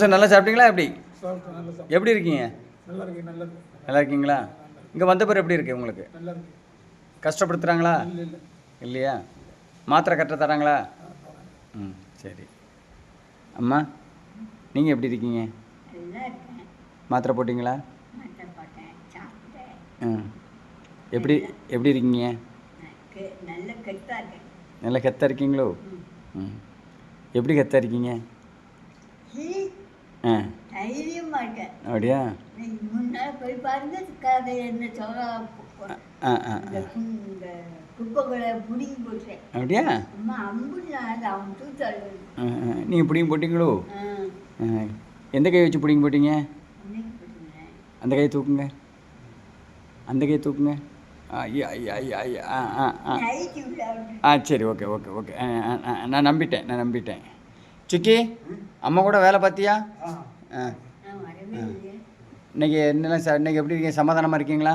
Sir நல்லா சாப்பிட்டீங்களா எப்படி? சாப்பிட்டேன். எப்படி இருக்கீங்க? நல்லா இருக்கு. நல்லா இருக்கு. நல்லா இருக்கீங்களா? இங்கே வந்த பிறகு எப்படி இருக்குது உங்களுக்கு? நல்லா இருக்கு. கஷ்டப்படுத்துகிறாங்களா? இல்லை இல்லை இல்லையா? மாத்திரை கரெக்டாக தராங்களா? ம் சரி. அம்மா நீங்கள் எப்படி இருக்கீங்க? மாத்திரை போட்டிங்களா? ம் எப்படி எப்படி இருக்கீங்க? நல்லா கெத்தாக இருக்கீங்களோ? ம் எப்படி கெத்தாக இருக்கீங்க? ஆ அப்படியா? போய் பாருங்க என்ன ஆ ஆ குப்பைகளை பிடிங்கி போட்டேன். அப்படியா? அம்மா அம்புட்டு அவன் தூத்தாள். நீங்கள் பிடிங்கி போட்டிங்களோ? எந்த கை வச்சு பிடிங்கி போட்டீங்க? அந்த கையை தூக்குங்க. அந்த கையை தூக்குங்க. ஐயா ஐயா ஐயா ஐயா ஆ ஆ ஆ ஆ சரி ஓகே ஓகே ஓகே நான் நம்பிட்டேன். சுக்கி அம்மா கூட வேலை பார்த்தியா? ஆ இன்னைக்கு என்னெல்லாம் சார் இன்னைக்கு எப்படி இருக்கீங்க? சமாதானமாக இருக்கீங்களா?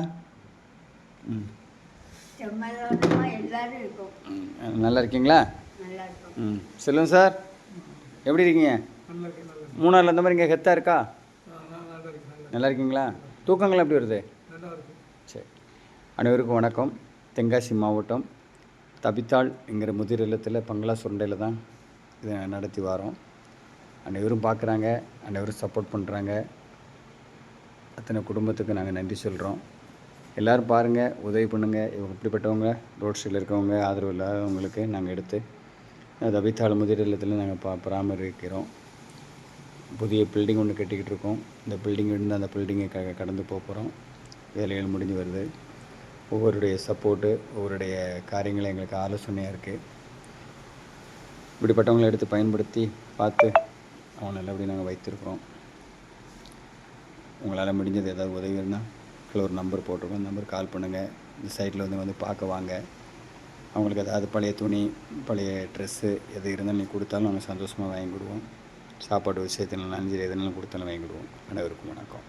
ம் நல்லா இருக்கீங்களா? ம் சொல்லுங்கள் சார் எப்படி இருக்கீங்க? மூணாரில் இந்த மாதிரி இங்கே ஹெத்தாக இருக்கா? நல்லா இருக்கீங்களா? தூக்கங்கள் எப்படி வருது? சரி. அனைவருக்கும் வணக்கம். தென்காசி மாவட்டம் தபித்தாள் என்கிற முதிர் இல்லத்தில் பங்களா சுரண்டையில் தான் இதை நடத்தி வரோம். அனைவரும் பார்க்குறாங்க, அனைவரும் சப்போர்ட் பண்ணுறாங்க. அத்தனை குடும்பத்துக்கு நாங்கள் நன்றி சொல்கிறோம். எல்லோரும் பாருங்கள், உதவி பண்ணுங்கள். இவங்க இப்படிப்பட்டவங்க ரோட் சைடில் இருக்கவங்க ஆதரவு இல்லாதவங்களுக்கு நாங்கள் எடுத்து தபித்தாள் முதிர் இல்லத்தில் நாங்கள் பராமரிக்கிறோம். புதிய பில்டிங் ஒன்று கட்டிக்கிட்டு இருக்கோம். இந்த பில்டிங் இருந்து அந்த பில்டிங்கை கடந்து போகிறோம். வேலைகள் முடிஞ்சு வருது. ஒவ்வொருடைய சப்போர்ட்டு, ஒவ்வொருடைய காரியங்கள் எங்களுக்கு ஆலோசனையாக இருக்குது. இப்படிப்பட்டவங்களை எடுத்து பயன்படுத்தி பார்த்து அவங்க நல்லபடியாக நாங்கள் வைத்திருக்கிறோம். உங்களால் முடிஞ்சது ஏதாவது உதவி இருந்தால் அதில் ஒரு நம்பர் போட்டிருக்கோம். அந்த நம்பர் கால் பண்ணுங்கள். இந்த சைட்டில் வந்து பார்க்க வாங்க. அவங்களுக்கு ஏதாவது பழைய துணி, பழைய ட்ரெஸ்ஸு எது இருந்தாலும் நீங்கள் கொடுத்தாலும் நாங்கள் சந்தோஷமாக வாங்கி கொடுவோம். சாப்பாடு விஷயத்தினாலும் சரி எதுனாலும் கொடுத்தாலும் வாங்கி கொடுவோம். அனைவருக்கும் வணக்கம்.